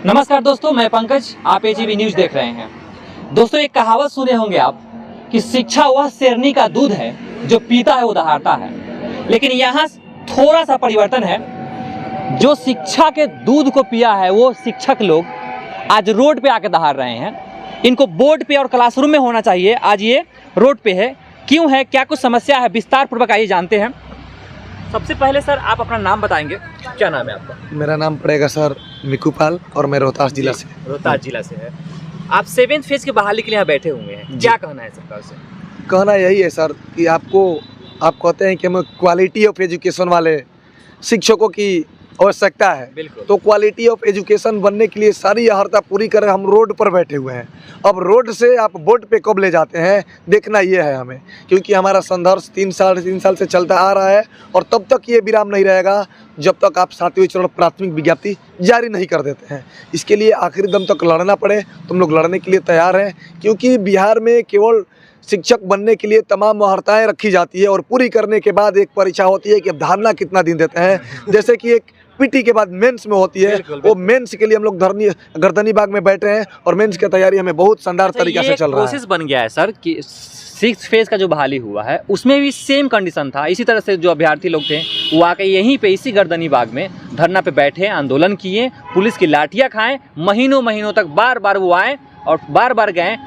नमस्कार दोस्तों, मैं पंकज, आप एजीबी न्यूज देख रहे हैं। दोस्तों, एक कहावत सुने होंगे आप कि शिक्षा वह शेरनी का दूध है जो पीता है वो दहाड़ता है। लेकिन यहाँ थोड़ा सा परिवर्तन है। जो शिक्षा के दूध को पिया है वो शिक्षक लोग आज रोड पे आके दहाड़ रहे हैं। इनको बोर्ड पे और क्लासरूम में होना चाहिए, आज ये रोड पे है। क्यों है, क्या कुछ समस्या है, विस्तार पूर्वक आइए जानते हैं। सबसे पहले सर, आप अपना नाम बताएंगे, क्या नाम है आपका? मेरा नाम पड़ेगा सर मिकू पाल और मैं रोहतास जिला से। रोहतास जिला से है। आप 7th फेज की बहाली के लिए यहाँ बैठे हुए हैं, क्या कहना है सरकार से? कहना यही है सर कि आप कहते हैं कि हमें क्वालिटी ऑफ एजुकेशन वाले शिक्षकों की आवश्यकता है। बिल्कुल। तो क्वालिटी ऑफ एजुकेशन बनने के लिए सारी अर्हता पूरी कर हम रोड पर बैठे हुए हैं। अब रोड से आप बोर्ड पे कब ले जाते हैं, देखना ये है हमें, क्योंकि हमारा संघर्ष 3 साल से चलता आ रहा है और तब तक ये विराम नहीं रहेगा जब तक आप 7वें चरण प्राथमिक विज्ञप्ति जारी नहीं कर देते हैं। इसके लिए आखिरी दम तक लड़ना पड़े तो हम लोग लड़ने के लिए तैयार हैं, क्योंकि बिहार में केवल शिक्षक बनने के लिए तमाम महारताएँ रखी जाती है और पूरी करने के बाद एक परीक्षा होती है कि अब धारणा कितना दिन देते हैं। जैसे कि एक पीटी के बाद मेंस में होती है, वो मेंस के लिए हम लोग गर्दनी बाग में बैठे हैं और मेंस की तैयारी हमें बहुत शानदार तरीके से चल रहा है। कोशिश बन गया है सर कि 6th फेज का जो बहाली हुआ है उसमें भी सेम कंडीशन था। इसी तरह से जो अभ्यर्थी लोग थे वो आके यहीं पे इसी गर्दनी बाग में धरना पे बैठे, आंदोलन किए, पुलिस की लाठियाँ खाएं, महीनों तक बार बार वो आए और बार बार गए,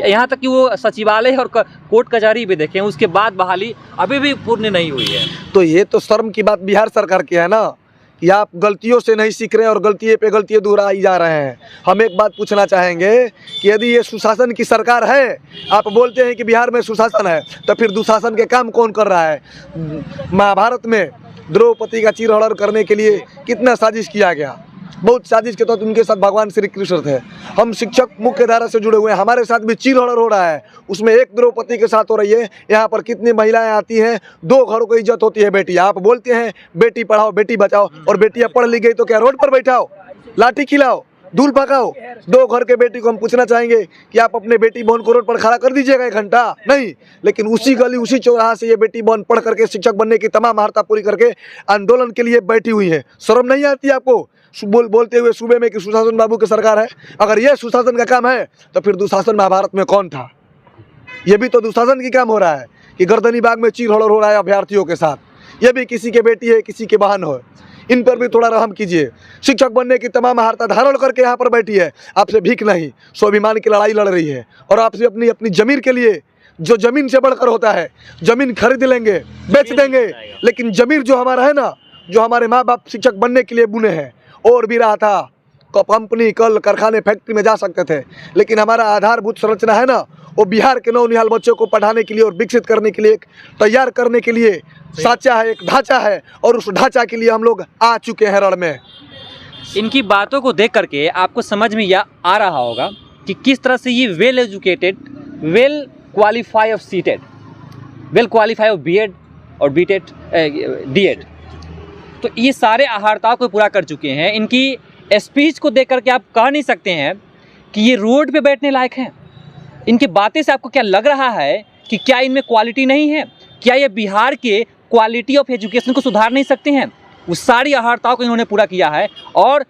यहाँ तक कि वो सचिवालय और कोर्ट कचहरी भी देखें, उसके बाद बहाली अभी भी पूर्ण नहीं हुई है। तो ये तो शर्म की बात बिहार सरकार की है ना कि आप गलतियों से नहीं सीख रहे हैं और गलती पे गलतियाँ दोहराई जा रहे हैं। हम एक बात पूछना चाहेंगे कि यदि ये सुशासन की सरकार है, आप बोलते हैं कि बिहार में सुशासन है, तो फिर दुशासन के काम कौन कर रहा है? महाभारत में द्रौपदी का चीरहरण करने के लिए कितना साजिश किया गया, बहुत साजिश के तहत उनके साथ भगवान श्री कृष्ण थे। हम शिक्षक मुख्य धारा से जुड़े हुए हैं, हमारे साथ भी चीरहरण हो रहा है, उसमें एक द्रौपदी के साथ हो रही है। यहाँ पर कितनी महिलाएं आती हैं, 2 घरों को इज्जत होती है बेटी। आप बोलते हैं बेटी पढ़ाओ बेटी बचाओ, और बेटियां पढ़ ली गई तो क्या रोड पर बैठाओ, लाठी खिलाओ, धूल पकाओ? 2 घर के बेटी को हम पूछना चाहेंगे कि आप अपने बेटी बहन को रोड पर खड़ा कर दीजिएगा 1 घंटा? नहीं, लेकिन उसी गली उसी चौराहा से ये बेटी बहन पढ़ करके शिक्षक बनने की तमाम महारता पूरी करके आंदोलन के लिए बैठी हुई है। शर्म नहीं आती आपको बोलते हुए सूबे में कि सुशासन बाबू की सरकार है? अगर ये सुशासन का काम है तो फिर दुशासन महाभारत में कौन था? ये भी तो दुशासन की काम हो रहा है कि गर्दनी बाग में चीरहरण हो रहा है अभ्यर्थियों के साथ। ये भी किसी के बेटी है, किसी के बहन हो, इन पर भी थोड़ा रहम कीजिए। शिक्षक बनने की तमाम महारता धारण करके यहाँ पर बैठी है, आपसे भीख नहीं, स्वाभिमान की लड़ाई लड़ रही है। और आपसे अपनी जमीन के लिए, जो जमीन से बढ़कर होता है, जमीन खरीद लेंगे, बेच देंगे, लेकिन जमीन जो हमारा है ना, जो हमारे माँ बाप शिक्षक बनने के लिए बुने हैं, और भी रहा था कंपनी, कल कारखाने, फैक्ट्री में जा सकते थे, लेकिन हमारा आधारभूत संरचना है ना, वो बिहार के नौनिहाल बच्चों को पढ़ाने के लिए और विकसित करने के लिए, तैयार करने के लिए साचा है, एक ढांचा है, और उस ढांचा के लिए हम लोग आ चुके हैं रण में। इनकी बातों को देख करके आपको समझ में यह आ रहा होगा कि किस तरह से ये well educated, well qualify of CTET, well qualify of BEd और बीटेड, डीएड, तो ये सारे आहारताओं को पूरा कर चुके हैं। इनकी स्पीच को देख करके आप कह नहीं सकते हैं कि ये रोड पे बैठने लायक हैं। इनकी बातें से आपको क्या लग रहा है कि क्या इनमें क्वालिटी नहीं है? क्या ये बिहार के क्वालिटी ऑफ एजुकेशन को सुधार नहीं सकते हैं? उस सारी आहारताओं को इन्होंने पूरा किया है और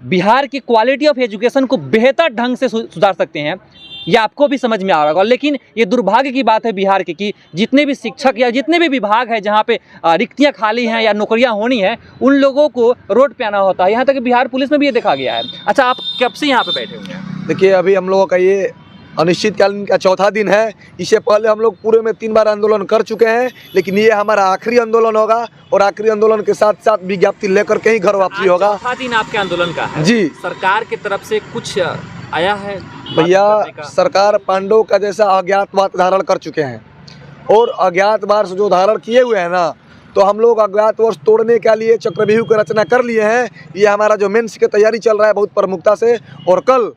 बिहार की क्वालिटी ऑफ एजुकेशन को बेहतर ढंग से सुधार सकते हैं। ये आपको भी समझ में आ रहा होगा। लेकिन ये दुर्भाग्य की बात है बिहार की कि जितने भी शिक्षक या जितने भी विभाग हैं जहाँ पे रिक्तियाँ खाली हैं या नौकरियाँ होनी हैं, उन लोगों को रोड पे आना होता है। यहाँ तक कि बिहार पुलिस में भी ये देखा गया है। अच्छा, आप कब से यहाँ पे बैठे हुए हैं? देखिए, अभी हम लोगों का ये अनिश्चितकालीन का 4था दिन है। इससे पहले हम लोग पूरे में 3 बार आंदोलन कर चुके हैं, लेकिन ये हमारा आखिरी आंदोलन होगा और आखिरी आंदोलन के साथ साथ विज्ञप्ति लेकर के ही घर वापसी होगा। 4था दिन आपके आंदोलन का है जी। सरकार की तरफ से कुछ आया है? भैया, सरकार पांडव का जैसा अज्ञातवास धारण कर चुके हैं और अज्ञातवास जो धारण किए हुए हैं ना, तो हम लोग अज्ञातवास तोड़ने के लिए चक्रव्यूह की रचना कर लिए हैं। ये हमारा जो मेंस की तैयारी चल रहा है बहुत प्रमुखता से, और कल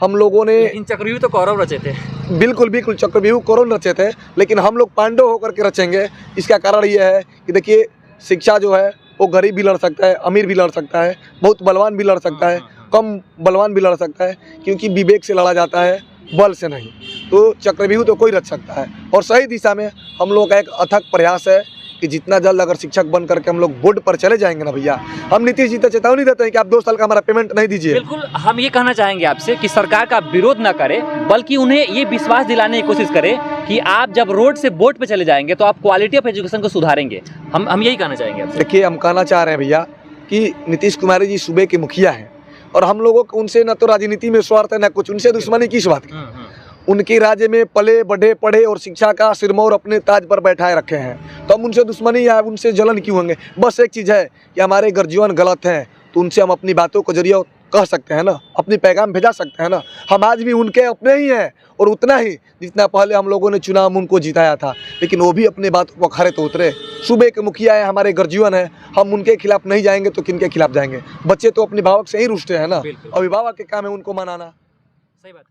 हम लोगों ने चक्रव्यूह तो कौरव रचे थे। बिल्कुल चक्रव्यूह कौरव रचे थे, लेकिन हम लोग पांडव होकर के रचेंगे। इसका कारण ये है कि देखिए, शिक्षा जो है वो गरीब भी लड़ सकता है, अमीर भी लड़ सकता है, बहुत बलवान भी लड़ सकता है, कम बलवान भी लड़ सकता है, क्योंकि विवेक से लड़ा जाता है, बल से नहीं। तो चक्रव्यूह तो कोई रच सकता है। और सही दिशा में हम लोग का एक अथक प्रयास है कि जितना जल्द अगर शिक्षक बन करके हम लोग बोर्ड पर चले जाएंगे ना भैया, हम नीतीश जी तो चेतावनी देते हैं कि आप 2 साल का हमारा पेमेंट नहीं दीजिए। बिल्कुल, हम ये कहना चाहेंगे आपसे कि सरकार का विरोध ना करें, बल्कि उन्हें ये विश्वास दिलाने की कोशिश करें कि आप जब रोड से बोर्ड पे चले जाएंगे तो आप क्वालिटी ऑफ एजुकेशन को सुधारेंगे। हम यही कहना चाहेंगे आपसे। देखिए, हम कहना चाह रहे हैं भैया कि नीतीश कुमार जी सूबे के मुखिया हैं और हम लोगों को उनसे न तो राजनीति में स्वार्थ है न कुछ, उनसे दुश्मनी किस बात की। उनके राज्य में पले बढ़े पढ़े और शिक्षा का सिरमौर अपने ताज पर बैठाए रखे हैं, तो हम उनसे दुश्मनी या उनसे जलन क्यों होंगे। बस एक चीज़ है कि हमारे गर्जियन गलत हैं तो उनसे हम अपनी बातों को जरिए कह सकते हैं ना, अपनी पैगाम भेजा सकते हैं ना। हम आज भी उनके अपने ही हैं और उतना ही जितना पहले हम लोगों ने चुनाव में उनको जिताया था, लेकिन वो भी अपनी बातों को खरे तो उतरे। सूबे के मुखिया है, हमारे गर्जियन है, हम उनके खिलाफ नहीं जाएंगे तो किनके खिलाफ जाएंगे। बच्चे तो अपने अभिभावक से ही रुष्टे हैं ना, अभिभावक के काम है उनको मनाना। सही बात।